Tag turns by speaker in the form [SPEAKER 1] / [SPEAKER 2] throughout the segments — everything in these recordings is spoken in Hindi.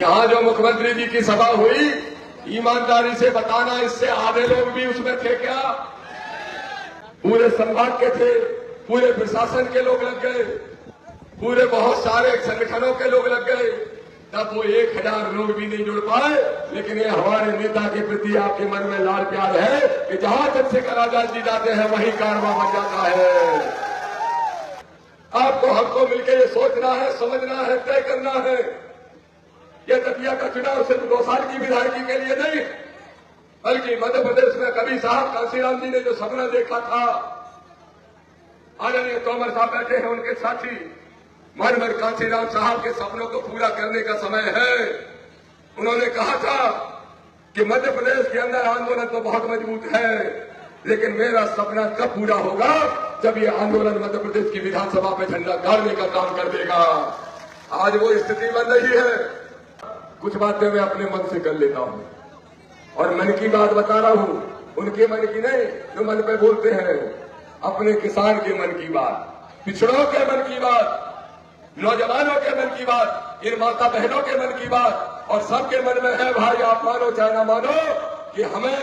[SPEAKER 1] यहाँ जो मुख्यमंत्री जी की सभा हुई, ईमानदारी से बताना, इससे आधे लोग भी उसमें थे क्या? पूरे संभाग के थे, पूरे प्रशासन के लोग लग गए, पूरे बहुत सारे संगठनों के लोग लग गए, तब वो 1000 लोग भी नहीं जुड़ पाए। लेकिन ये हमारे नेता के प्रति आपके मन में लाल प्यार है कि जहां चंद्रशेखर आजाद जी जाते हैं वहीं कारवां बन जाता है। आपको हमको मिलकर ये सोचना है, समझना है, तय करना है। ये दतिया का चुनाव सिर्फ 2 साल की विधायकी के लिए नहीं, बल्कि मध्य प्रदेश में कभी साहब कांशीराम जी ने जो सपना देखा था, आदरणीय तोमर साहब बैठे हैं, उनके साथी मरमर कांशीराम साहब के सपनों को पूरा करने का समय है। उन्होंने कहा था कि मध्य प्रदेश के अंदर आंदोलन तो बहुत मजबूत है, लेकिन मेरा सपना कब पूरा होगा जब ये आंदोलन मध्य प्रदेश की विधानसभा में झंडा गाड़ने का काम कर देगा। आज वो स्थिति बन रही है। कुछ बातें मैं अपने मन से कर लेता हूं और मन की बात बता रहा हूं, उनके मन की नहीं जो मन पे बोलते हैं। अपने किसान के मन की बात, पिछड़ों के मन की बात, नौजवानों के मन की बात, इन माता बहनों के मन की बात, और सबके मन में है भाई, आप मानो चाहे ना मानो, कि हमें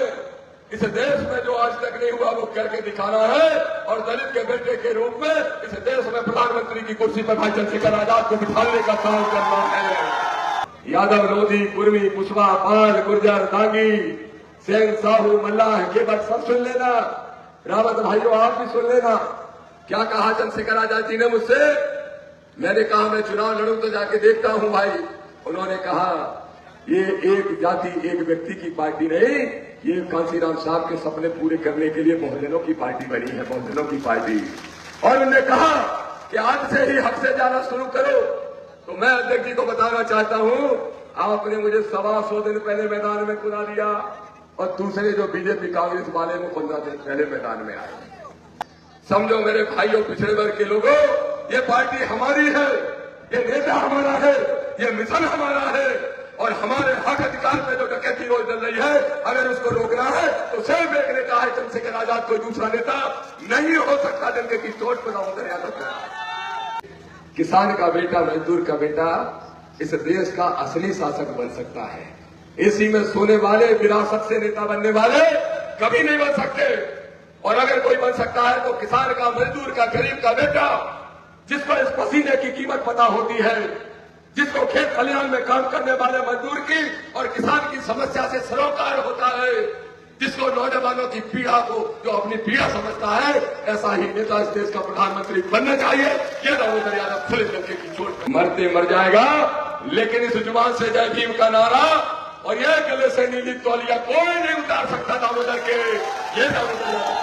[SPEAKER 1] इस देश में जो आज तक नहीं हुआ वो करके दिखाना है। और दलित के बेटे के रूप में इस देश में प्रधानमंत्री की कुर्सी पर भाई चंद्रशेखर आजाद को बिठाने का काम करना है। यादव, लोधी, कुर्मी, कुशवाहा, पाल, गुर्जर, दांगी, सेन, साहू, मल्लाह, केवट सब सुन लेना। रावत भाइयों आप भी सुन लेना। क्या कहा चंद्रशेखर आजाद जी ने मुझसे? मैंने कहा मैं चुनाव लड़ूं तो जाके देखता हूं भाई। उन्होंने कहा ये एक जाति एक व्यक्ति की पार्टी नहीं, ये कांशीराम साहब के सपने पूरे करने के लिए बहुजनों की पार्टी बनी है, बहुजनों की पार्टी। और उन्होंने कहा कि आज से ही हक से जाना शुरू करो। तो मैं अध्यक्ष जी को बताना चाहता हूं, आपने मुझे 125 दिन पहले मैदान में बुला दिया और दूसरे जो बीजेपी कांग्रेस वाले वो 15 दिन पहले मैदान में आए। समझो मेरे भाइयों, पिछड़े वर्ग के लोगों, ये पार्टी हमारी है, ये नेता हमारा है, ये मिशन हमारा है, और हमारे हक अधिकार पे जो डकैती रोज चल रही है, अगर उसको रोकना है तो सिर्फ एक नेता है चंद्रशेखर आजाद, कोई दूसरा नेता नहीं हो सकता। डंके की चोट पर दामोदर यादव है। किसान का बेटा, मजदूर का बेटा इस देश का असली शासक बन सकता है। इसी में सोने वाले, विरासत से नेता बनने वाले कभी नहीं बन सकते। और अगर कोई बन सकता है तो किसान का, मजदूर का, गरीब का बेटा, जिसको इस पसीने की कीमत पता होती है, जिसको खेत खलिहान में काम करने वाले मजदूर की और किसान की समस्या से सरोकार होता है, जिसको नौजवानों की पीड़ा को जो अपनी पीड़ा समझता है, ऐसा ही नेता इस देश का प्रधानमंत्री बनना चाहिए। ये दामोदर यादव खुले डंके की चोट पर मरते मर जाएगा, लेकिन इस जुबान से जय भीम का नारा और ये गले से नीली तौलिया कोई नहीं उतार सकता दामोदर के। ये दामोदर यादव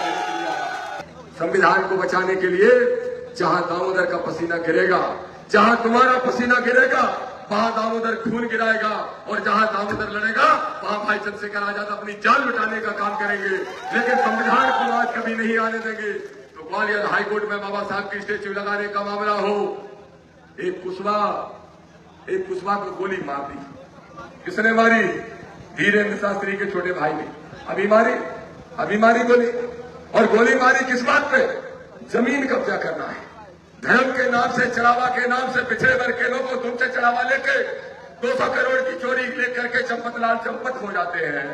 [SPEAKER 1] संविधान को बचाने के लिए जहां दामोदर का पसीना गिरेगा, जहां तुम्हारा पसीना गिरेगा, वहां दामोदर खून गिराएगा, और जहां दामोदर लड़ेगा वहां भाई चंद्रशेखर आजाद अपनी जान लुटाने का काम करेंगे। लेकिन संविधान को आज कभी नहीं आने देंगे। तो ग्वालियर हाईकोर्ट में बाबा साहब की स्टेच्यू लगाने का मामला हो, एक कुशवाहा को गोली मार दी। किसने मारी? धीरेन्द्र शास्त्री के छोटे भाई ने। अभी मारी गोली। और गोली मारी किस बात पे? जमीन कब्जा करना है। धर्म के नाम से, चढ़ावा के नाम से पिछड़े वर्ग के लोग तुमसे चढ़ावा लेके 200 करोड़ की चोरी लेकर के चंपतलाल चंपत हो जाते हैं,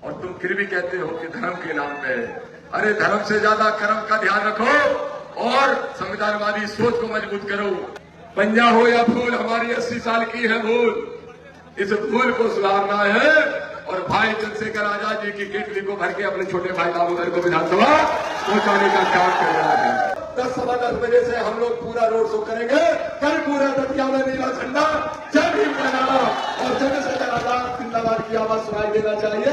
[SPEAKER 1] और तुम फिर भी कहते हो कि धर्म के नाम पे। अरे धर्म से ज्यादा कर्म का ध्यान रखो और संविधानवादी सोच को मजबूत करो। पंजा हो या फूल, हमारी 80 साल की है भूल, इस भूल को सुधारना है और भाई चंद्रशेखर आजाद जी की केटली को भर के अपने छोटे भाई दामोदर को विधानसभा पहुंचाने का काम कर रहा है। 10 सवा 10 बजे से हम लोग पूरा रोड शो करेंगे। कल पूरा दतिया में नीला झंडा, जय भीम का नारा और चंद्रशेखर आजाद जिंदाबाद की आवाज सुनाई देना चाहिए।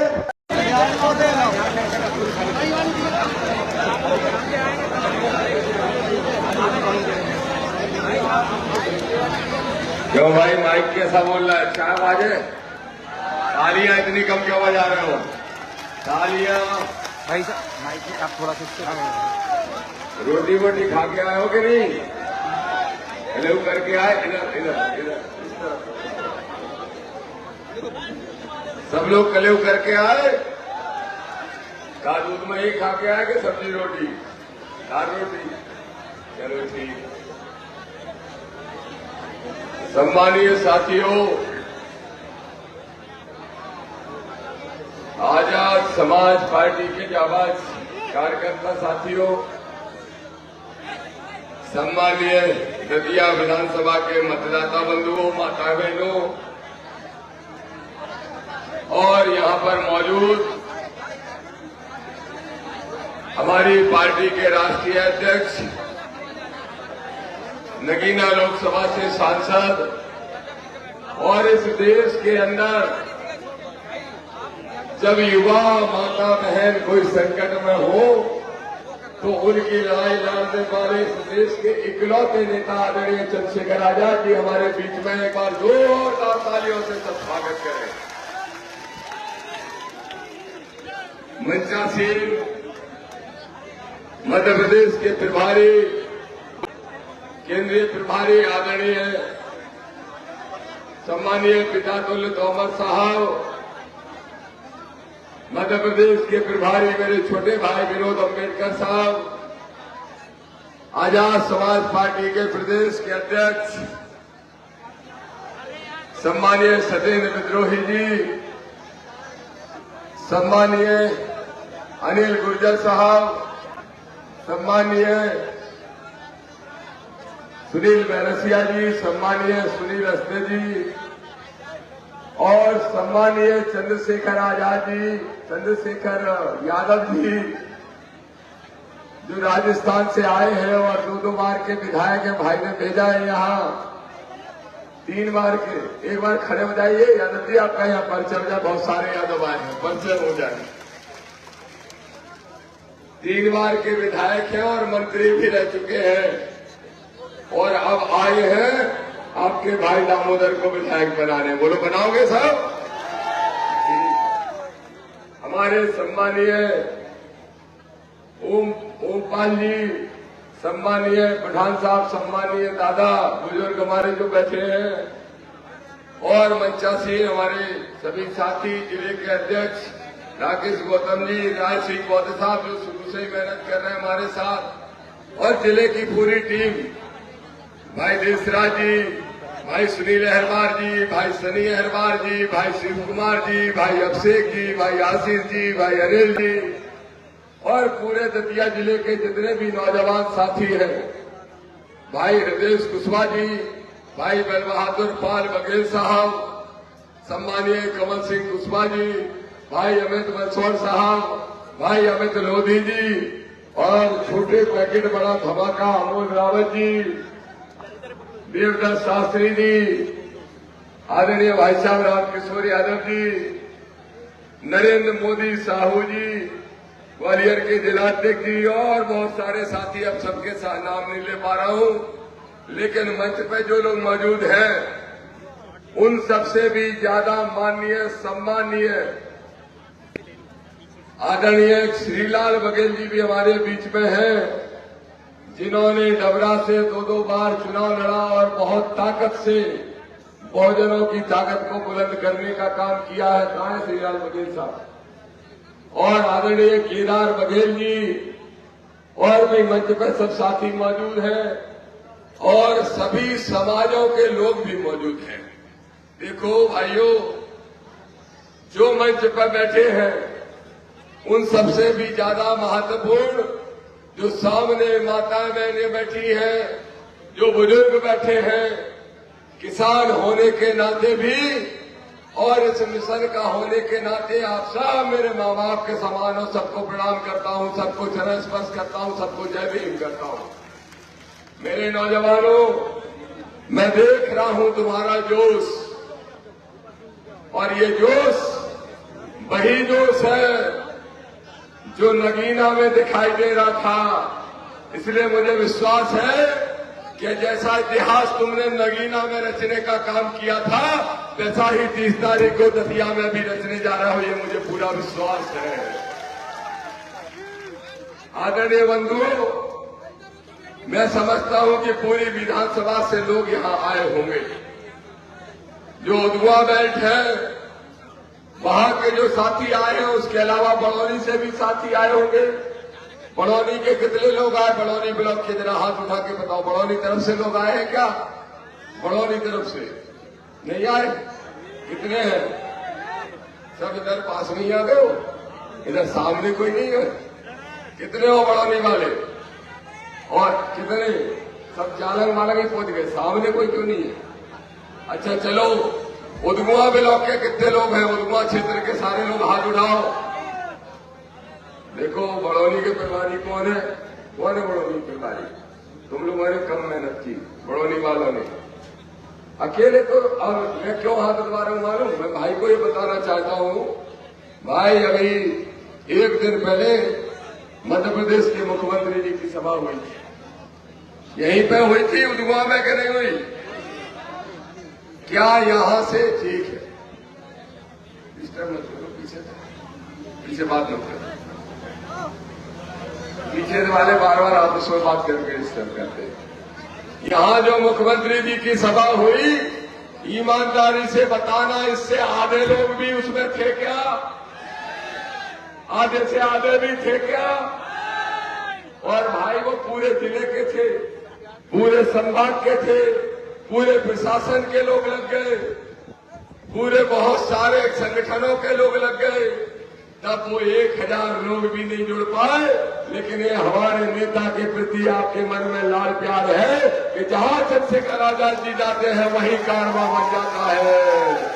[SPEAKER 1] क्यों भाई माइक कैसा बोल रहा है? क्या आवाज है? तालियां इतनी कम क्यों बजा रहे हो? तालियां
[SPEAKER 2] भाई साहब, माइक आप थोड़ा सा
[SPEAKER 1] रोटी वोटी खा के आए हो कि नहीं? कलेऊ करके आए? इधर सब लोग कलेऊ करके आए? का दूध में ही खा के आए कि सब्जी रोटी, दाल रोटी? चलो ठीक। सम्मानीय साथियों, समाज पार्टी के जाबाज कार्यकर्ता साथियों, सम्मानीय दतिया विधानसभा के मतदाता बंधुओं, माता बहनों और यहां पर मौजूद हमारी पार्टी के राष्ट्रीय अध्यक्ष, नगीना लोकसभा से सांसद और इस देश के अंदर जब युवा माता बहन कोई संकट में हो तो उनकी लड़ाई लड़ने वाले इस देश के इकलौते नेता आदरणीय चंद्रशेखर आजाद जी हमारे बीच में एक बार जोरदार तालियों से सब स्वागत करें। मंचासीन मध्य प्रदेश के प्रभारी, केंद्रीय प्रभारी आदरणीय सम्मानीय पिता तुल्य तोमर साहब, मध्य प्रदेश के प्रभारी मेरे छोटे भाई विनोद अम्बेडकर साहब, आजाद समाज पार्टी के प्रदेश के अध्यक्ष सम्मानीय सत्येंद्र विद्रोही जी, सम्मानीय अनिल गुर्जर साहब, सम्मानीय सुनील बैरसिया जी, सम्मानीय सुनील अस्ते जी और सम्मानीय चंद्रशेखर आजाद जी, चंद्रशेखर यादव जी जो राजस्थान से आए हैं और दो बार के विधायक हैं, भाई ने भेजा है यहाँ 3 बार के। एक बार खड़े हो जाइए यादव जी, आपका यहाँ परिचय हो जाए, बहुत सारे यादव आए हैं, परिचय हो जाए। 3 बार के विधायक हैं और मंत्री भी रह चुके हैं और अब आए हैं आपके भाई दामोदर को विधायक बनाने। बोलो बनाओगे साहब? हमारे सम्मानीय ओमपाल जी, सम्मानीय पठान साहब, सम्मानीय दादा बुजुर्ग हमारे जो बैठे हैं और मंचासीन हमारे सभी साथी, जिले के अध्यक्ष राकेश गौतम जी, राज सिंह बौद्ध साहब जो शुरू से ही मेहनत कर रहे हैं हमारे साथ, और जिले की पूरी टीम, भाई देसराज जी, भाई सुनील अहरवार जी, भाई सनी अहरवार जी, भाई शिव कुमार जी, भाई अभिषेक जी, भाई आशीष जी, भाई अनिल जी और पूरे दतिया जिले के जितने भी नौजवान साथी हैं, भाई हृदय कुशवाहा जी, भाई बल बहादुर पाल बघेल साहब, सम्मानीय कमल सिंह कुशवाहा जी, भाई अमित बंसोड़ साहब, भाई अमित लोधी जी और छोटे पैकेट बड़ा धमाका अमोल रावत जी, देवदास शास्त्री जी, आदरणीय भाई साहब रामकिशोर यादव जी, नरेंद्र मोदी साहू जी, ग्वालियर के जिलाध्यक्ष जी और बहुत सारे साथी, अब सबके साथ नाम नहीं ले पा रहा हूं, लेकिन मंच पे जो लोग मौजूद हैं उन सबसे भी ज्यादा माननीय सम्मानीय आदरणीय श्रीलाल बघेल जी भी हमारे बीच में हैं, जिन्होंने डबरा से 2 बार चुनाव लड़ा और बहुत ताकत से बहुजनों की ताकत को बुलंद करने का काम किया है। कहाँ है श्रीलाल बघेल साहब? और आदरणीय केदार बघेल जी और भी मंच पर सब साथी मौजूद हैं और सभी समाजों के लोग भी मौजूद हैं। देखो भाइयों, जो मंच पर बैठे हैं उन सबसे भी ज्यादा महत्वपूर्ण जो सामने माताएं बहनें बैठी हैं, जो बुजुर्ग बैठे हैं, किसान होने के नाते भी और इस मिशन का होने के नाते आप सब मेरे माँ बाप के समान हो। सबको प्रणाम करता हूँ, सबको चरण स्पर्श करता हूँ, सबको जय भीम करता हूँ। मेरे नौजवानों, मैं देख रहा हूँ तुम्हारा जोश और ये जोश वही जोश है जो नगीना में दिखाई दे रहा था। इसलिए मुझे विश्वास है कि जैसा इतिहास तुमने नगीना में रचने का काम किया था, वैसा ही 30 तारीख को दतिया में भी रचने जा रहा हो, ये मुझे पूरा विश्वास है। आदरणीय बंधुओं, मैं समझता हूं कि पूरी विधानसभा से लोग यहां आए होंगे। जो उदुआ बेल्ट है वहां के जो साथी आए हैं, उसके अलावा बड़ौनी से भी साथी आए होंगे। बड़ौनी के कितने लोग आए? बड़ौनी ब्लॉक के जरा हाथ उठा के बताओ, बड़ौनी तरफ से लोग आए हैं क्या? बड़ौनी तरफ से नहीं आए? कितने हैं? सब इधर पास में ही आ गए हो? इधर सामने कोई नहीं है? कितने हो बड़ौनी वाले और कितने सब चालंग मालंग ही पहुंच गए, सामने कोई क्यों नहीं है? अच्छा चलो, उदगुआ ब्लॉक के कितने लोग हैं? उदगुआ क्षेत्र के सारे लोग हाथ उठाओ। देखो बड़ौनी के प्रभारी कौन है? कौन है बड़ौनी प्रभारी? तुम लोगों ने कम मेहनत की, बड़ौनी वालों ने अकेले तो। और मैं क्यों हाथ उठवा रहा हूं मालूम? मैं भाई को ये बताना चाहता हूं, भाई अभी एक दिन पहले मध्य प्रदेश के मुख्यमंत्री जी की सभा हुई थी, यहीं पे हुई थी उदगुआ में कि नहीं हुई? क्या यहां से ठीक है? डिस्टर्ब मत करो, पीछे बात मत करो। पीछे वाले बार बार आपस में बात करके डिस्टर्ब करते हैं। यहां जो मुख्यमंत्री जी की सभा हुई, ईमानदारी से बताना, इससे आधे लोग भी उसमें थे क्या? आधे से आधे भी थे क्या? और भाई वो पूरे जिले के थे, पूरे संभाग के थे, पूरे प्रशासन के लोग लग गए, पूरे बहुत सारे संगठनों के लोग लग गए, तब वो 1000 लोग भी नहीं जुड़ पाए। लेकिन ये हमारे नेता के प्रति आपके मन में लाल प्यार है कि जहां चंद्रशेखर आजाद जी जाते हैं वहीं कारवां बन जाता है।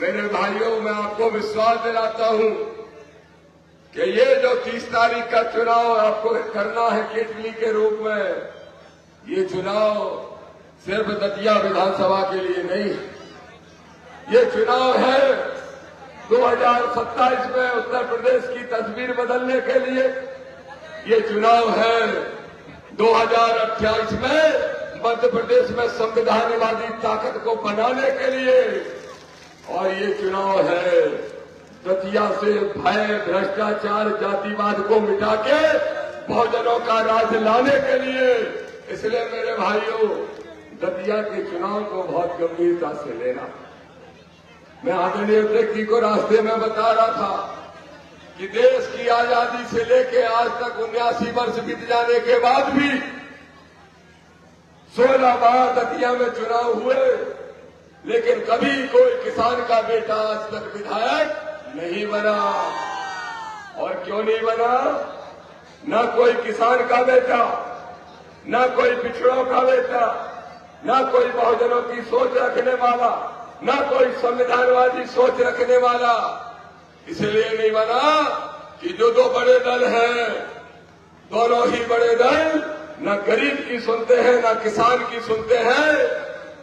[SPEAKER 1] मेरे भाइयों, मैं आपको विश्वास दिलाता हूं कि ये जो 30 तारीख का चुनाव आपको करना है केटली के रूप में, ये चुनाव सिर्फ दतिया विधानसभा के लिए नहीं, ये चुनाव है 2027 में उत्तर प्रदेश की तस्वीर बदलने के लिए। ये चुनाव है 2028 में मध्य प्रदेश में संविधानवादी ताकत को बनाने के लिए। और ये चुनाव है दतिया से भय, भ्रष्टाचार, जातिवाद को मिटा के बहुजनों का राज लाने के लिए। इसलिए मेरे भाइयों, दतिया के चुनाव को बहुत गंभीरता से लेना। मैं आदरणीय अध्यक्ष जी को रास्ते में बता रहा था कि देश की आजादी से लेके आज तक 79 वर्ष बीत जाने के बाद भी 16 बार दतिया में चुनाव हुए, लेकिन कभी कोई किसान का बेटा आज तक विधायक नहीं बना। और क्यों नहीं बना? न कोई किसान का बेटा, न कोई पिछड़ों का बेटा, न कोई बहुजनों की सोच रखने वाला, न कोई संविधानवादी सोच रखने वाला। इसलिए नहीं बना कि जो दो बड़े दल हैं, दोनों ही बड़े दल न गरीब की सुनते हैं न किसान की सुनते हैं,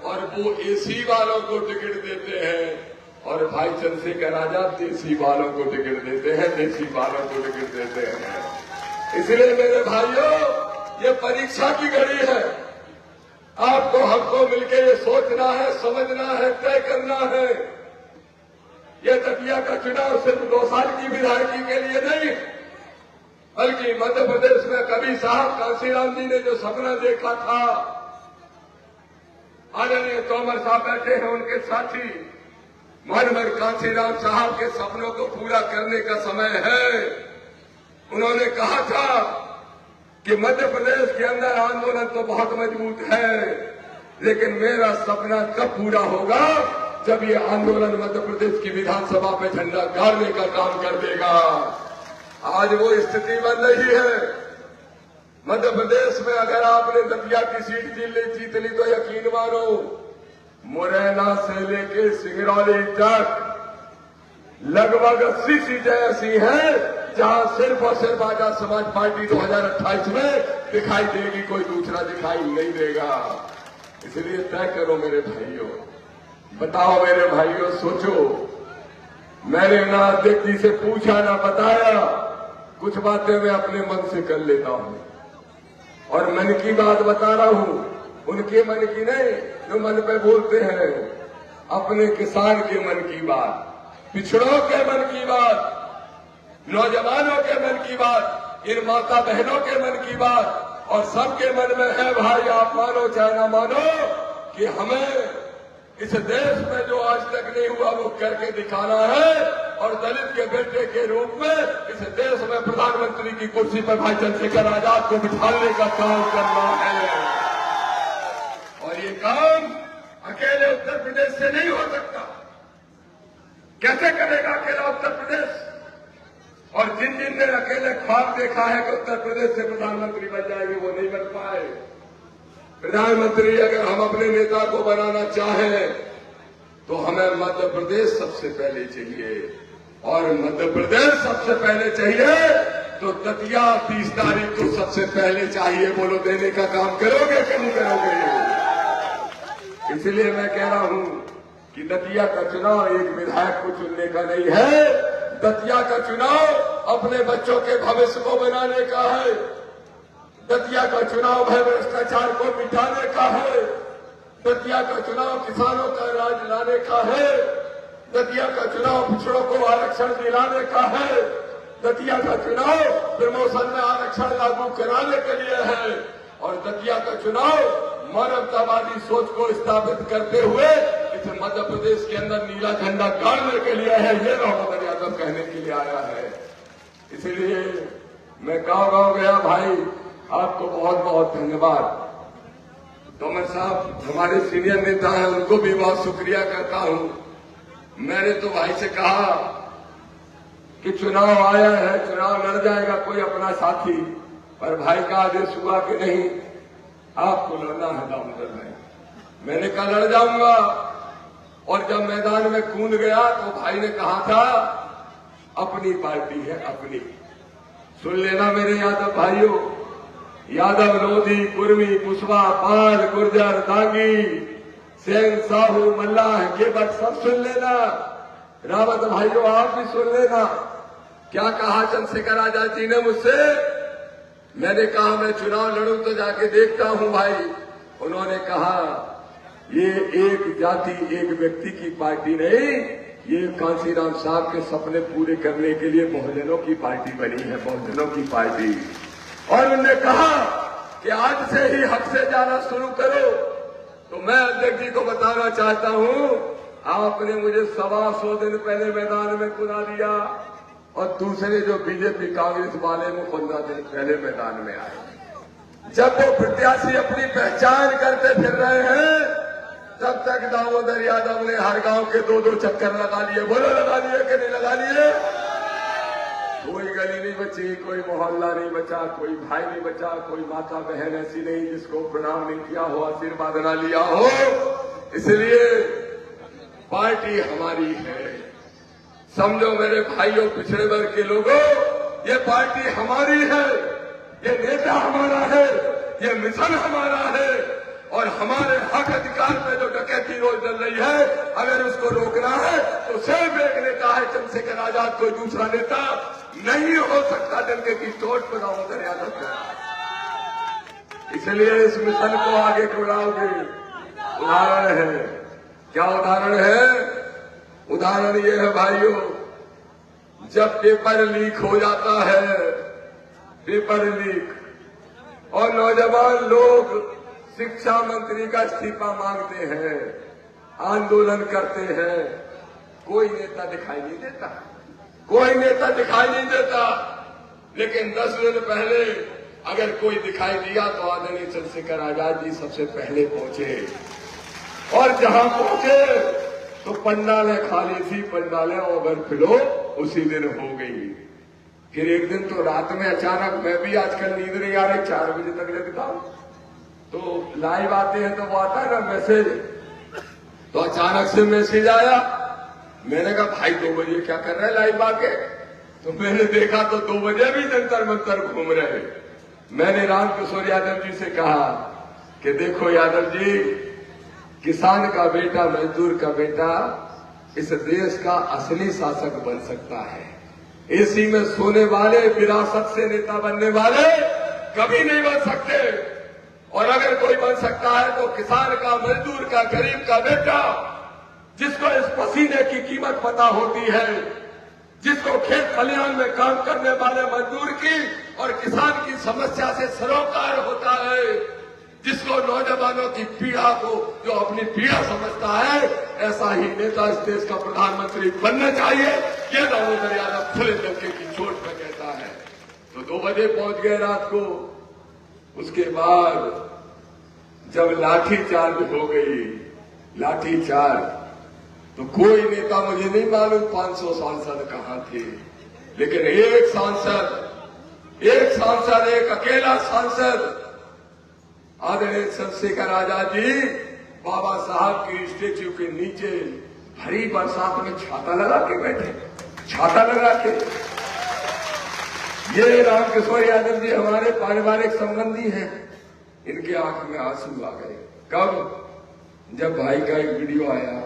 [SPEAKER 1] और वो एसी वालों को टिकट देते हैं। और भाई चंद्रशेखर आजाद देसी वालों को टिकट देते हैं, देसी वालों को टिकट देते हैं। इसलिए मेरे भाइयों, ये परीक्षा की घड़ी है। आपको हमको मिलकर ये सोचना है, समझना है, तय करना है। ये दतिया का चुनाव सिर्फ 2 साल की विधायकी के लिए नहीं, बल्कि मध्य प्रदेश में कभी साहब कांशीराम जी ने जो सपना देखा था, आदरणीय तोमर साहब बैठे हैं, उनके साथी मनमर कांशीराम साहब के सपनों को पूरा करने का समय है। उन्होंने कहा था कि मध्य प्रदेश के अंदर आंदोलन तो बहुत मजबूत है, लेकिन मेरा सपना कब पूरा होगा? जब ये आंदोलन मध्य प्रदेश की विधानसभा पे झंडा गाड़ने का काम कर देगा। आज वो स्थिति बन रही है। मध्य प्रदेश में अगर आपने दतिया की सीट जीत ली तो यकीन मानो, मुरैना से लेके सिंगरौली तक लगभग 80 सीटें ऐसी हैं जहां सिर्फ और सिर्फ आजाद समाज पार्टी 2028 में दिखाई देगी, कोई दूसरा दिखाई नहीं देगा। इसलिए तय करो मेरे भाइयों, बताओ मेरे भाइयों, सोचो। मैंने ना अध्यक्ष जी से पूछा ना बताया, कुछ बातें मैं अपने मन से कर लेता हूं और मन की बात बता रहा हूं, उनके मन की नहीं जो मन पे बोलते हैं, अपने किसान के मन की बात, पिछड़ों के मन की बात, नौजवानों के मन की बात, इन माता बहनों के मन की बात। और सबके मन में है भाई, आप मानो चाहे ना मानो, कि हमें इस देश में जो आज तक नहीं हुआ वो करके दिखाना है। और दलित के बेटे के रूप में इस देश में प्रधानमंत्री की कुर्सी पर भाई चंद्रशेखर आजाद को बिठाने का काम करना है। और ये काम अकेले उत्तर प्रदेश से नहीं हो सकता। कैसे करेगा अकेला उत्तर प्रदेश? और जिन जिन ने अकेले ख्वाब देखा है कि उत्तर प्रदेश से प्रधानमंत्री बन जाएंगे, वो नहीं बन पाए। प्रधानमंत्री अगर हम अपने नेता को बनाना चाहें तो हमें मध्य प्रदेश सबसे पहले चाहिए, और मध्य प्रदेश सबसे पहले चाहिए तो दतिया 30 तारीख को सबसे पहले चाहिए। बोलो, देने का काम करोगे कि नहीं करोगे? इसलिए मैं कह रहा हूं कि दतिया का चुनाव एक विधायक को चुनने का नहीं है। दतिया का चुनाव अपने बच्चों के भविष्य को बनाने का है। दतिया का चुनाव भय भ्रष्टाचार को मिटाने का है। दतिया का चुनाव किसानों का राज लाने का है। दतिया का चुनाव पिछड़ों को आरक्षण दिलाने का है। दतिया का चुनाव प्रमोशन में आरक्षण लागू कराने के लिए है। और दतिया का चुनाव मानवतावादी सोच को स्थापित करते हुए इस मध्य प्रदेश के अंदर नीला झंडा गाड़ने के लिए है। ये दामोदर यादव कहने के लिए आया है। इसलिए मैं गांव गया भाई, आपको बहुत बहुत धन्यवाद। तोमर साहब हमारे सीनियर नेता हैं, उनको भी बहुत शुक्रिया करता हूं। मैंने तो भाई से कहा कि चुनाव आया है, चुनाव लड़ जाएगा कोई अपना साथी, पर भाई का आदेश हुआ कि नहीं, आपको लड़ना है दामोदर में। मैंने कहा लड़ जाऊंगा, और जब मैदान में कूद गया तो भाई ने कहा था अपनी पार्टी है अपनी। सुन लेना मेरे यादव भाइयों, यादव, लोधी, कुर्मी, कुशवा, पाल, गुर्जर, दांगी, सेन, साहू, मल्लाह, केवट सब सुन लेना। रावत भाइयों आप भी सुन लेना। क्या कहा चंद्रशेखर आजाद जी ने मुझसे? मैंने कहा मैं चुनाव लड़ूं तो जाके देखता हूं भाई। उन्होंने कहा ये एक जाति एक व्यक्ति की पार्टी नहीं, ये कांशीराम साहब के सपने पूरे करने के लिए बहुजनों की पार्टी बनी है, बहुजनों की पार्टी। और उन्होंने कहा कि आज से ही हक से जाना शुरू करो। तो मैं अध्यक्ष जी को बताना चाहता हूं, आपने मुझे 125 दिन पहले मैदान में कूदा दिया, और दूसरे जो बीजेपी कांग्रेस वाले वो 15 दिन पहले मैदान में आए। जब वो प्रत्याशी अपनी पहचान करते फिर रहे हैं, तब तक दामोदर यादव ने हर गांव के 2-2 चक्कर लगा लिए। बोलो लगा लिए कि नहीं लगा लिए? कोई गली नहीं बची, कोई मोहल्ला नहीं बचा, कोई भाई नहीं बचा, कोई माता बहन ऐसी नहीं जिसको प्रणाम नहीं किया हो, आशीर्वाद ना लिया हो। इसलिए पार्टी हमारी है। समझो मेरे भाइयों, पिछड़े वर्ग के लोगों, ये पार्टी हमारी है, ये नेता हमारा है, ये मिशन हमारा है, और हमारे हक अधिकार पे जो डकैती रोज चल रही है, अगर उसको रोकना है तो सिर्फ एक नेता है चंद्रशेखर आजाद, कोई दूसरा नेता नहीं हो सकता डंके की चोट पर दामोदर यादव का। इसलिए इस मिशन को आगे बढ़ाओगे। उदाहरण है, क्या उदाहरण है? उदाहरण ये है भाइयों, जब पेपर लीक हो जाता है, पेपर लीक, और नौजवान लोग शिक्षा मंत्री का इस्तीफा मांगते हैं, आंदोलन करते हैं, कोई नेता दिखाई नहीं देता, कोई नेता दिखाई नहीं देता। लेकिन 10 दिन पहले अगर कोई दिखाई दिया तो आदरणीय चंद्रशेखर आजाद जी सबसे पहले पहुंचे, और जहां पहुंचे तो पंडालें खाली थी, पंडालें ओवरफ्लो उसी दिन हो गई। फिर एक दिन तो रात में अचानक, मैं भी आजकल नींद नहीं आ रही, 4 बजे तक जगता हूं, तो लाइव आते हैं तो वो आता है ना मैसेज, तो अचानक से मैसेज आया। मैंने कहा भाई 2 बजे क्या कर रहे हैं लाइव आके? तो मैंने देखा तो 2 बजे भी जंतर मंतर घूम रहे। मैंने रामकिशोर यादव जी से कहा कि देखो यादव जी, किसान का बेटा, मजदूर का बेटा इस देश का असली शासक बन सकता है। एसी में सोने वाले, विरासत से नेता बनने वाले कभी नहीं बन सकते। और अगर कोई बन सकता है तो किसान का, मजदूर का, गरीब का बेटा, जिसको इस पसीने की कीमत पता होती है, जिसको खेत खलिहान में काम करने वाले मजदूर की और किसान की समस्या से सरोकार होता है, जिसको नौजवानों की पीड़ा को जो अपनी पीड़ा समझता है, ऐसा ही नेता इस देश का प्रधानमंत्री बनना चाहिए। ये दामोदर यादव खुले डंके की चोट पर कहता है। तो 2 बजे पहुंच गए रात को। उसके बाद जब लाठीचार्ज हो गई, लाठीचार्ज, तो कोई नेता, मुझे नहीं मालूम 500 सांसद कहां थे, लेकिन एक सांसद, एक अकेला सांसद आदरणीय चंद्रशेखर आजाद जी बाबा साहब की स्टेच्यू के नीचे भरी बरसात में छाता लगा के बैठे, छाता लगा के। ये रामकिशोर यादव जी हमारे पारिवारिक संबंधी हैं, इनके आंख में आंसू आ गए। कब? जब भाई का एक वीडियो आया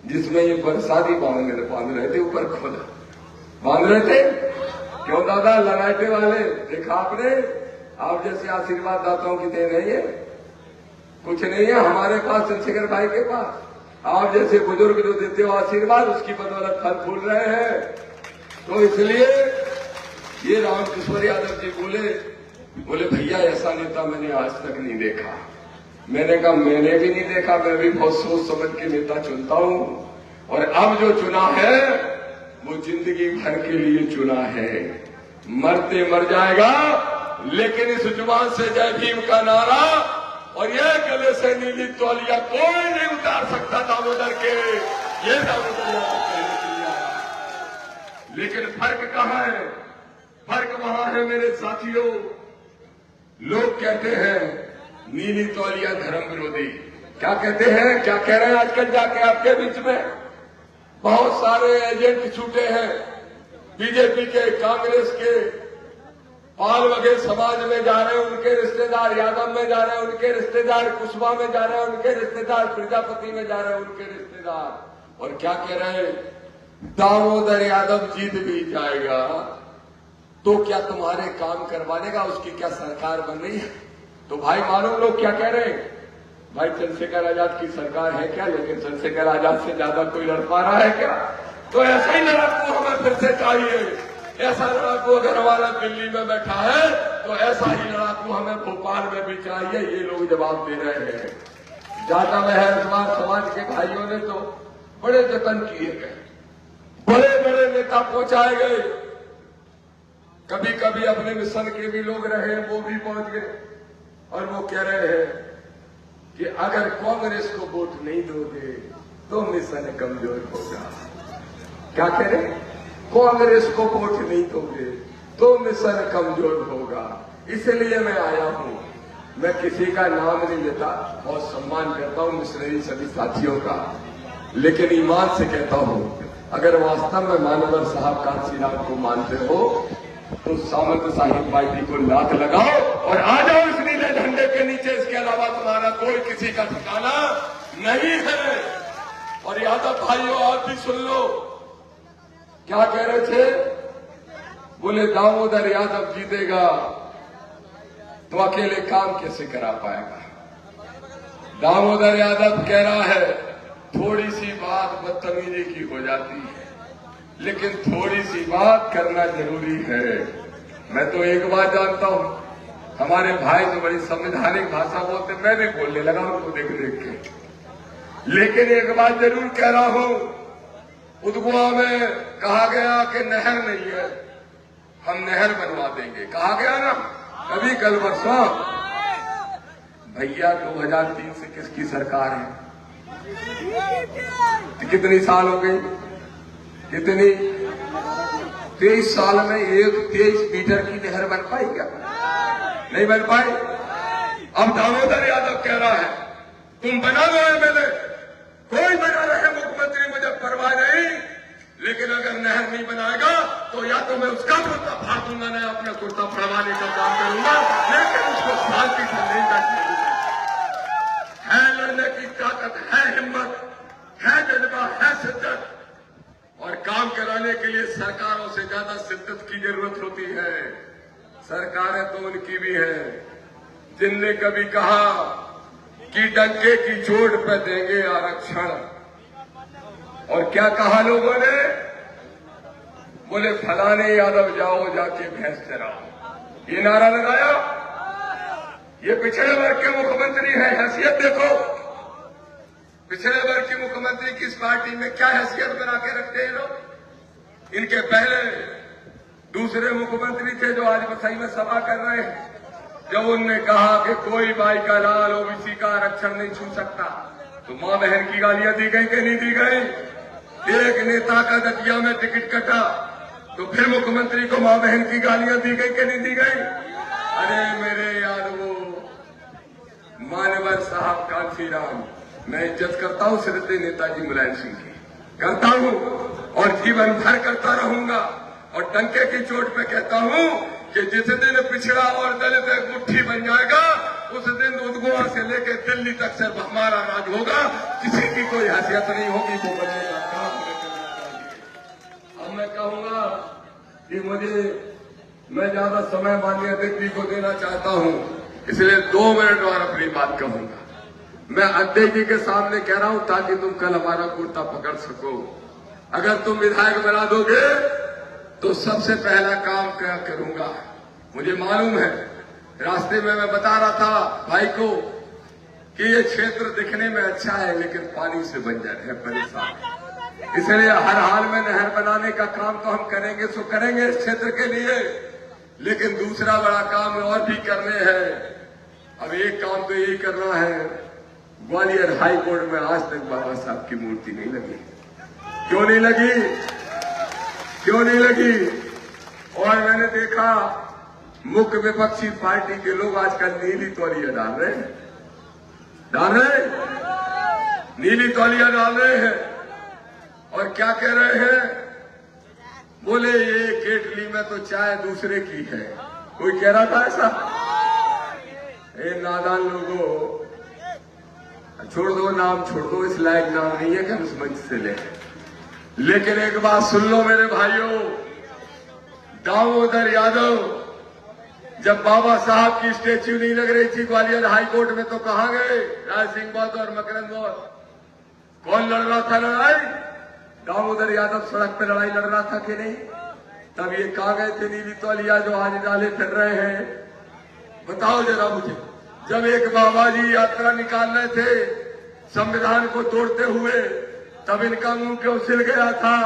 [SPEAKER 1] जिसमें ये बरसाती बांध रहे थे, ऊपर खुद बांध रहे थे। क्यों दादा? लड़ाइटे वाले देखा आपने? आप जैसे आशीर्वाद दाताओं की देन है ये, कुछ नहीं है हमारे पास, चंद्रशेखर भाई के पास। आप जैसे बुजुर्ग जो देते हो आशीर्वाद, उसकी बदौलत फल फूल रहे हैं। तो इसलिए ये रामकिशोर यादव जी बोले भैया ऐसा नेता मैंने आज तक नहीं देखा। मैंने कहा मैंने भी नहीं देखा, मैं भी बहुत सोच समझ के नेता चुनता हूं, और अब जो चुना है वो जिंदगी भर के लिए चुना है। मरते मर जाएगा, लेकिन इस जुबान से जय भीम का नारा और ये गले से नीली तौलिया कोई नहीं उतार सकता दामोदर के। ये दामोदर यादव कहने के लिए आया। लेकिन फर्क कहां है? फर्क वहां है मेरे साथियों। लोग कहते हैं नीली तौलिया धर्म विरोधी। क्या कहते हैं? क्या कह रहे हैं आजकल जाके आपके बीच में? बहुत सारे एजेंट छूटे हैं बीजेपी के, कांग्रेस के, पाल वगैरह समाज में जा रहे हैं, उनके रिश्तेदार यादव में जा रहे हैं, उनके रिश्तेदार कुशवा में जा रहे हैं, उनके रिश्तेदार प्रजापति में जा रहे हैं, उनके रिश्तेदार। और क्या कह रहे हैं? दामोदर यादव जीत भी जाएगा तो क्या तुम्हारे काम करवा देगा? उसकी क्या सरकार बन रही है? तो भाई मालूम लोग क्या कह रहे हैं? भाई चंद्रशेखर आजाद की सरकार है क्या? लेकिन चंद्रशेखर आजाद से ज्यादा कोई लड़ पा रहा है क्या? तो ऐसा ही लड़ाकू हमें फिर से चाहिए। ऐसा लड़ाकू अगर हमारा दिल्ली में बैठा है तो ऐसा ही लड़ाकू हमें भोपाल में भी चाहिए। ये लोग जवाब दे रहे हैं। जाटा महर समाज के भाइयों ने तो बड़े जतन किए गए, बड़े बड़े नेता पहुंचाए गए। कभी कभी अपने मिशन के भी लोग रहे, वो भी पहुंच गए, और वो कह रहे हैं कि अगर कांग्रेस को वोट नहीं दोगे तो मिशन कमजोर होगा। क्या कह रहे? कांग्रेस को वोट नहीं दोगे तो मिशन कमजोर होगा। इसलिए मैं आया हूं। मैं किसी का नाम नहीं लेता, बहुत सम्मान करता हूं मिशनरी सभी साथियों का, लेकिन ईमान से कहता हूं अगर वास्तव में मानवर साहब कांसीराम को मानते हो तो सामंत साहिब पार्टी को लात लगाओ और आ जाओ इस नीले झंडे के नीचे। इसके अलावा तुम्हारा कोई किसी का ठिकाना नहीं है। और यादव भाइयों आप भी सुन लो, क्या कह रहे थे? बोले दामोदर यादव जीतेगा तो अकेले काम कैसे करा पाएगा? दामोदर यादव कह रहा है थोड़ी सी बात बदतमीजी की हो जाती है, लेकिन थोड़ी सी बात करना जरूरी है। मैं तो एक बात जानता हूं, हमारे भाई तो बड़ी संवैधानिक भाषा बोलते, मैं भी बोलने लगा उनको देख देख के। लेकिन एक बात जरूर कह रहा हूं, उदगुआ में कहा गया कि नहर नहीं है, हम नहर बनवा देंगे। कहा गया ना कभी कल परसों। भैया 2003 से किसकी सरकार है? कितनी साल हो गई? कितनी? 23 साल में एक 23 मीटर की नहर बन पाई क्या? नहीं बन पाई। अब दामोदर यादव कह रहा है तुम बना दो एमएलए, कोई बना रहे मुख्यमंत्री, मुझे परवाह नहीं, लेकिन अगर नहर नहीं बनाएगा तो या तो मैं उसका कुर्ता फाड़ दूंगा, मैं अपना कुर्ता फड़वाने का काम करूंगा, लेकिन उसको शांति से नहीं बैठने दूंगा। है लड़ने की ताकत, है हिम्मत, है जज्बा, है शिद्दत, और काम कराने के लिए सरकारों से ज्यादा शिद्दत की जरूरत होती है। सरकारें तो उनकी भी है जिनने कभी कहा कि डंके की चोट पे देंगे आरक्षण, और क्या कहा लोगों ने? बोले फलाने यादव जाओ जाके भैंस चराओ, ये नारा लगाया। ये पिछड़े वर्ग के मुख्यमंत्री है, हैसियत देखो। पिछड़े वर्ग के मुख्यमंत्री किस पार्टी में क्या हैसियत बना के रखते हैं लोग। इनके पहले दूसरे मुख्यमंत्री थे जो आज बसई में सभा कर रहे हैं, जब उनने कहा कि कोई भाई का लाल ओबीसी का आरक्षण नहीं छू सकता, तो मां बहन की गालियां दी गई कि नहीं दी गई? एक नेता का दतिया में टिकट कटा, तो फिर मुख्यमंत्री को मां बहन की गालियां दी गई कि नहीं दी गई? अरे मेरे यादवों, मान्यवर साहब कांशीराम, मैं इज्जत करता हूं श्रद्धेय नेताजी मुलायम सिंह की, करता हूं और जीवन भर करता रहूंगा। और डंके की चोट पे कहता हूं कि जिस दिन पिछड़ा और दलित एक मुट्ठी बन जाएगा, उस दिन उदगोआ से लेकर दिल्ली तक सिर्फ हमारा राज होगा, किसी की कोई हैसियत नहीं होगी। वो बनने का काम हमें करना चाहिए। अब मैं कहूंगा कि मैं ज्यादा समय माननीय अध्यक्ष को देना चाहता हूं, इसलिए 2 मिनट और अपनी बात कहूंगा। मैं अध्यक्ष जी के सामने कह रहा हूं ताकि तुम कल हमारा कुर्ता पकड़ सको। अगर तुम विधायक बना दोगे तो सबसे पहला काम क्या करूंगा, मुझे मालूम है। रास्ते में मैं बता रहा था भाई को कि ये क्षेत्र दिखने में अच्छा है लेकिन पानी से बंजर है, परेशान। इसलिए हर हाल में नहर बनाने का काम तो हम करेंगे सो करेंगे इस क्षेत्र के लिए, लेकिन दूसरा बड़ा काम और भी करने हैं। अब एक काम तो यही करना है, ग्वालियर हाई कोर्ट में आज तक बाबा साहब की मूर्ति नहीं लगी। क्यों नहीं लगी? क्यों नहीं लगी? और मैंने देखा मुख्य विपक्षी पार्टी के लोग आजकल नीली तौलिया डाल रहे हैं, नीली तौलिया डाल रहे हैं। और क्या कह रहे हैं? बोले ये केटली में तो चाय दूसरे की है। कोई कह रहा था ऐसा? ए नादान लोगों, छोड़ दो, नाम छोड़ दो, इस लायक नाम नहीं है कि हम इस मंच से लें। लेकिन एक बात सुन लो मेरे भाइयों, दामोदर यादव जब बाबा साहब की स्टेच्यू नहीं लग रही थी ग्वालियर हाई कोर्ट में तो कहां गए? राज सिंह बौद्ध और मकरंद बौद्ध। कौन लड़ रहा था लड़ाई? दामोदर यादव सड़क पे लड़ाई लड़ रहा था कि नहीं? तब ये कहां गए थे नीली तौलिया जो आज डाले फिर रहे हैं? बताओ जरा मुझे। जब एक बाबा जी यात्रा निकाल रहे थे संविधान को तोड़ते हुए, तब इनका मुंह क्यों सिल गया था?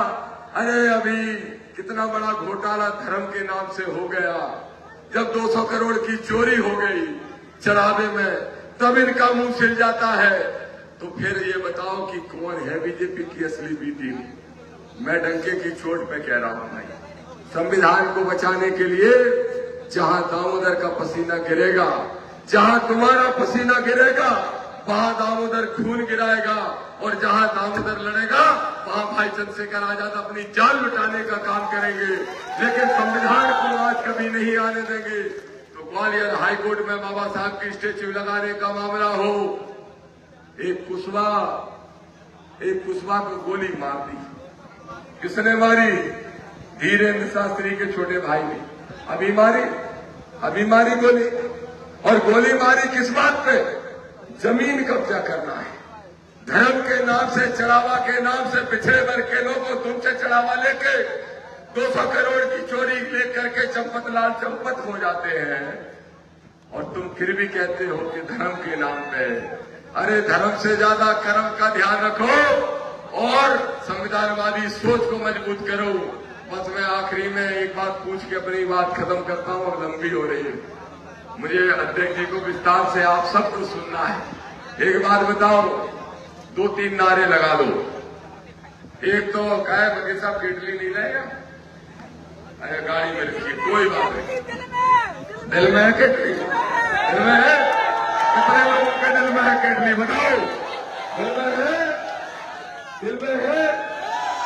[SPEAKER 1] अरे अभी कितना बड़ा घोटाला धर्म के नाम से हो गया। जब 200 करोड़ की चोरी हो गई चढ़ावे में, तब इनका मुंह सिल जाता है। तो फिर ये बताओ कि कौन है बीजेपी की असली बी टीम? मैं डंके की चोट पे कह रहा हूं भाई, संविधान को बचाने के लिए जहां दामोदर का पसीना गिरेगा, जहां तुम्हारा पसीना गिरेगा, वहां दामोदर खून गिराएगा। और जहां दामोदर लड़ेगा वहां भाई चंद्रशेखर आजाद अपनी जान लुटाने का काम करेंगे, लेकिन संविधान को आज कभी नहीं आने देंगे। तो ग्वालियर हाईकोर्ट में बाबा साहब की स्टेच्यू लगाने का मामला हो, एक कुशवा को गोली मार दी। किसने मारी? धीरेन्द्र शास्त्री के छोटे भाई ने। अभी मारी गोली। और गोली मारी किस बात पे? जमीन कब्जा करना है। धर्म के नाम से, चढ़ावा के नाम से पिछड़े वर्ग के लोगों तुमसे चढ़ावा लेके 200 करोड़ की चोरी लेकर के चंपत लाल चंपत हो जाते हैं, और तुम फिर भी कहते हो कि धर्म के नाम पे। अरे धर्म से ज्यादा कर्म का ध्यान रखो और संविधानवादी सोच को मजबूत करो। बस मैं आखिरी में एक बात पूछ के अपनी बात खत्म करता हूं, अब लंबी हो रही है। मुझे अध्यक्ष जी को विस्तार से आप सबको सुनना है। एक बात बताओ, 2-3 नारे लगा दो। एक तो क्या है, बघेल साहब केटली नहीं लाएगा? अरे गाड़ी में रखिए, कोई बात नहीं। दिल में है केटली? दिल में है? कितने लोगों के दिल में है केटली? बताओ। दिल में है? दिल में है?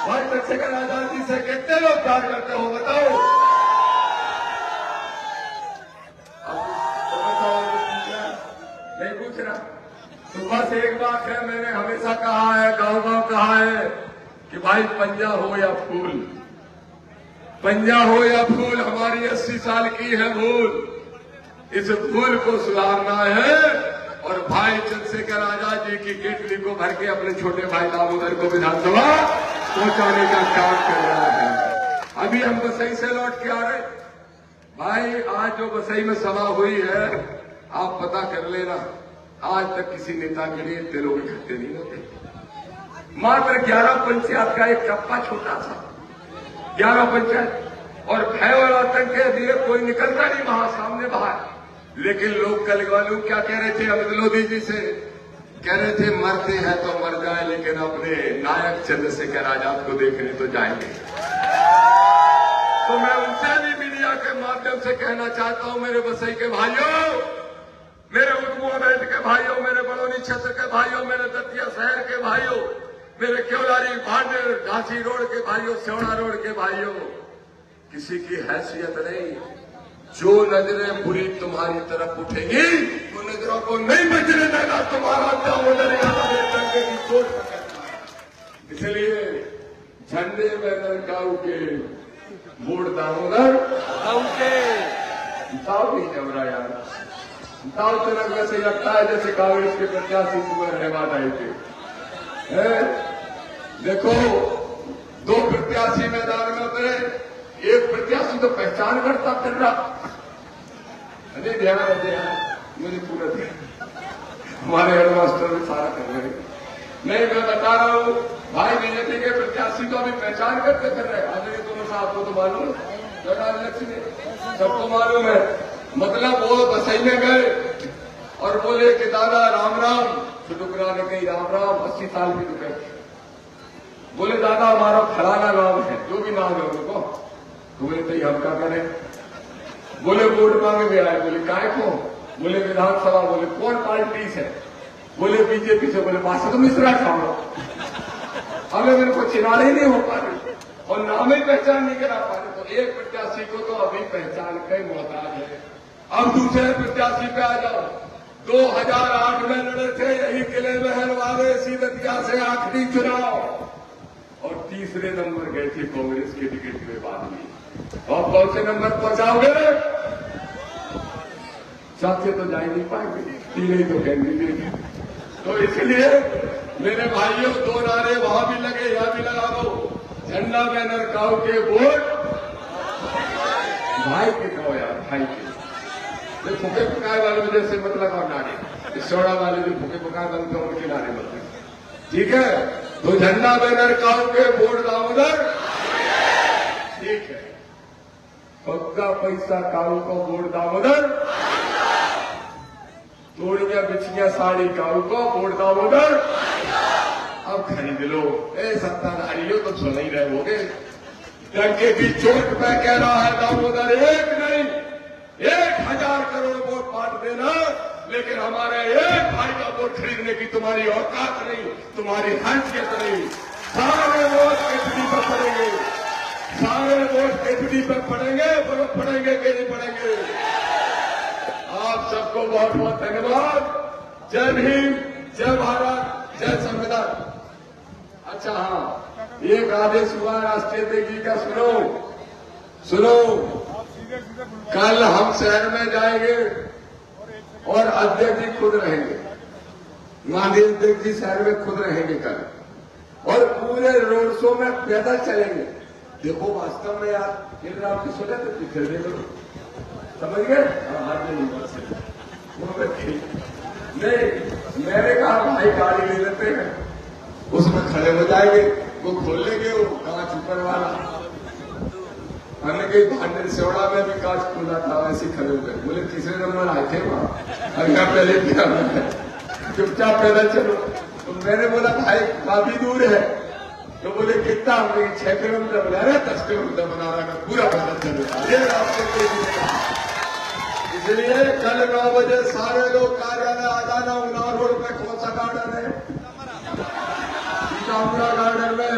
[SPEAKER 1] भाई चंद्रशेखर आजाद जी से कितने लोग प्यार करते हो? बताओ। नहीं पूछ रहा। तो बस एक बात है, मैंने हमेशा कहा है, गांव-गांव कहा है कि भाई पंजा हो या फूल, पंजा हो या फूल, हमारी 80 साल की है भूल। इस भूल को सुधारना है और भाई चंद्रशेखर आजाद जी की केटली को भर के अपने छोटे भाई दामोदर को विधानसभा पहुंचाने का काम कर रहा है। अभी हम बसई से लौट के आ रहे भाई। आज जो बसई में सभा हुई है, आप पता कर लेना, आज तक किसी नेता के लिए इतने लोग इकट्ठे नहीं होते। मात्र 11 पंचायत का एक टप्पा छोटा सा, 11 पंचायत, और भय और आतंक के लिए कोई निकलता नहीं वहां सामने बाहर। लेकिन लोग कल वालों क्या कह रहे थे अमित लोधी जी से? कह रहे थे मरते हैं तो मर जाए, लेकिन अपने नायक चंद्रशेखर आजाद को देखने तो जाएंगे। तो मैं उनसे भी मीडिया के माध्यम से कहना चाहता हूं, मेरे बसई के भाइयों, मेरे उदमुआ बेल्ट के भाइयों, मेरे बड़ौनी क्षेत्र के भाइयों, मेरे दतिया शहर के भाइयों, मेरे केवलारी भांडेर झांसी रोड के भाइयों, सेवड़ा रोड के भाइयों, किसी की हैसियत नहीं। जो नजरें बुरी तुम्हारी तरफ उठेगी उन नजरों को नहीं बचने देगा। तुम्हारा दामोदर की चोट पकड़ना। इसलिए झंडे में लड़काऊ के वोट दामोदर दाव नहीं जम रहा यार। दाव तो लग वैसे लगता है जैसे कांग्रेस के प्रत्याशी सुबह रहमान आए थे। देखो, दो प्रत्याशी मैदान में उतरे, एक प्रत्याशी तो पहचान करता कर रहा। अरे ध्यान रखते हैं, मुझे पूरा ध्यान, हमारे हेडमास्टर भी सारा कर रहे हैं। नहीं, मैं बता रहा हूं भाई, बीजेपी के प्रत्याशी तो अभी पहचान करके कर रहे हैं। अभी दोनों साहब को तो मालूम है, सबको मालूम है। मतलब वो बसई में गए और बोले कि दादा राम राम। छुटुकरा ने कही राम राम, 80 साल की तो कहती। बोले दादा हमारा फलाना नाम है, जो भी नाम है उनको। तो बोले तो हम क्या करें? बोले वोट मांगे भी आए। बोले काय को? बोले विधानसभा। बोले कौन पार्टी से? बोले बीजेपी से। बोले पास तो मिश्रा खाओ। हमें मेरे को चिनारे ही नहीं हो पा रही और नाम ही पहचान नहीं करा पा रहे। तो एक प्रत्याशी को तो अभी पहचान का ही मोहताज है। अब दूसरे प्रत्याशी पे आ जाओ। 2008 में लड़े थे यही किले महल वाले, इसी दतिया से आखिरी चुनाव, और तीसरे नंबर गए थे कांग्रेस के टिकट में बाद में। और कौन से नंबर पहुंचाओगे? चौथे तो जा ही नहीं पाएंगे, तीन ही तो कैंडिडेट। तो इसलिए मेरे भाइयों, दो नारे वहां भी लगे, यहां भी लगा दो। झंडा बैनर काऊ के वोट भाई के कहो यार, भाई के। जो फुके पकाए वाले वजह से मत लगाओ नारे, सोड़ा वाले जो फुके पकाए वाले तो उनके नारे मत लगे, ठीक है? तो झंडा बैनर काऊ के वोट दामोदर, ठीक है। पक्का पैसा काऊ को वोट दामोदर, तोड़िया बिछिया साड़ी काऊ को वोट दामोदर। अब खरीद लो। ए सत्ताधारियों तो सुन ही रहे होगे, डंके की चोट पे कह रहा है दामोदर, एक नहीं 1000 करोड़ वोट बांट देना, लेकिन हमारे एक भाई का वोट खरीदने की तुम्हारी औकात नहीं, तुम्हारी हैसियत नहीं। सारे वोट एचडी पर पड़ेंगे, सारे वोट एचडी पर पड़ेंगे, पड़ेंगे कि नहीं पड़ेंगे? आप सबको बहुत बहुत धन्यवाद। जय भीम, जय भारत, जय संविधान। अच्छा हाँ, एक आदेश हुआ राष्ट्रीय जी का, सुनो। कल हम शहर में जाएंगे और अध्यक्ष जी खुद रहेंगे, माननीय अध्यक्ष जी शहर में खुद रहेंगे कल, और पूरे रोड शो में पैदल चलेंगे। देखो वास्तव में यार, इन रात की सोचा तो पिछड़ दे लो, समझ गए? नहीं, मैंने कहा भाई गाड़ी ले लेते हैं, उसमें खड़े हो जाएंगे, वो खोल लेंगे, वो कांच ऊपर वाला। हमने कहीं भांडेर सेवड़ा में भी कांच खोला था, ऐसे खड़े हो गए। बोले तीसरे नंबर आए थे वहां, अगर पहले किया चुपचाप पैदल चलो। तो मैंने बोला भाई काफी दूर है, तो बोले कितना? हमने 6 किलोमीटर बना रहे, 10 किलोमीटर बना रहा है, पूरा पैदल चलो। ये रास्ते इसलिए कल 9 बजे सारे लोग कार्यालय आ जाना। उन्नाव रोड पे कौन सा गार्डन है? सीतापुरा गार्डन में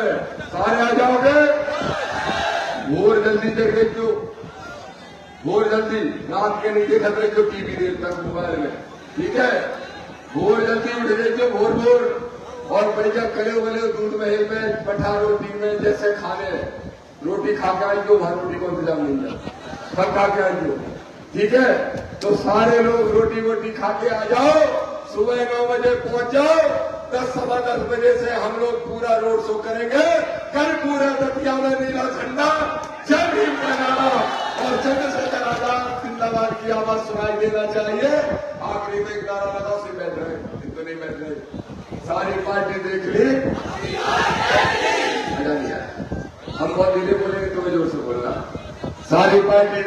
[SPEAKER 1] सारे आ जाओगे। भोर जल्दी देख रहे, भोर जल्दी, रात के नहीं देख रहे जो टीवी देखता है मोबाइल में, ठीक है? भोर जल्दी उठ देखिए, भोर और बढ़िया कले वले दूध में पठा रोटी में जैसे खाने, रोटी खा के आई जो, भर रोटी को इंतजाम नहीं है, सब खा के आई जो, ठीक है? तो सारे लोग रोटी वोटी खा के आ जाओ, सुबह 9 बजे पहुंच जाओ। 10 सवा 10 बजे से हम लोग पूरा रोड शो करेंगे। कल पूरा दतिया में नीला झंडा, जय भीम का नारा और चंद्रशेखर आजाद जिंदाबाद की आवाज सुनाई देना चाहिए। आखिरी में एक नारा लगाओ, से बैठ रहे, तो नहीं बैठ रहे, सारी पार्टी देख ली, हम बहुत धीरे बोलेंगे, तुम्हें जोर से बोलना। सारी पार्टी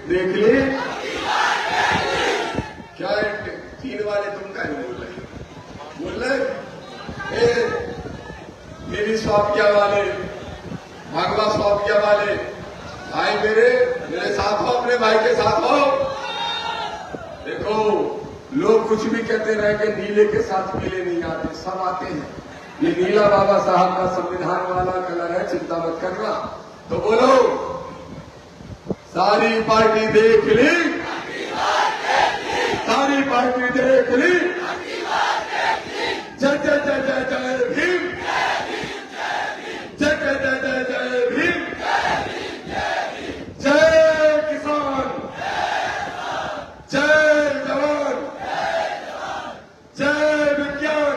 [SPEAKER 1] देख ली, क्या 3 वाले तुम का नहीं बोल रहे? मेरी स्वापिया वाले, भागवा स्वापिया वाले, भाई मेरे साथ हो, अपने भाई के साथ हो। देखो लोग कुछ भी कहते रहे कि नीले के साथ पीले नहीं आते, सब आते हैं। ये नीला बाबा साहब का संविधान वाला कलर है, चिंता मत करना। तो बोलो, सारी पार्टी देख ली, सारी पार्टी देख ली। जय जय जय जय जय भीम, जय जय जय जय जय भीम, जय किसान, जय जवान, जय विज्ञान।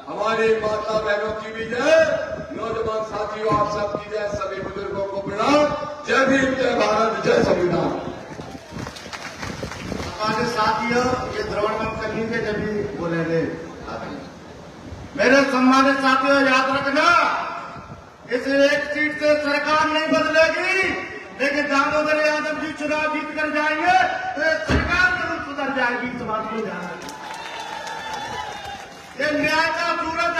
[SPEAKER 1] हमारे माता बहनों की भी जय, नौजवान साथियों आप सबकी जय, सभी बुजुर्गों को प्रणाम। जय भीम, जय भारत, जय संविधान।
[SPEAKER 3] हमारे साथियों, ये द्रोण बंद कर लीजिए जब भी बोलेंगे। मेरे सम्मानित साथियों, याद रखना, इस एक सीट से सरकार नहीं बदलेगी, लेकिन दामोदर यादव जी चुनाव जीत कर जाएंगे तो ये सरकार जरूर सुधर जाएगी। इस बात को ध्यान रखना। ये न्याय का सूरज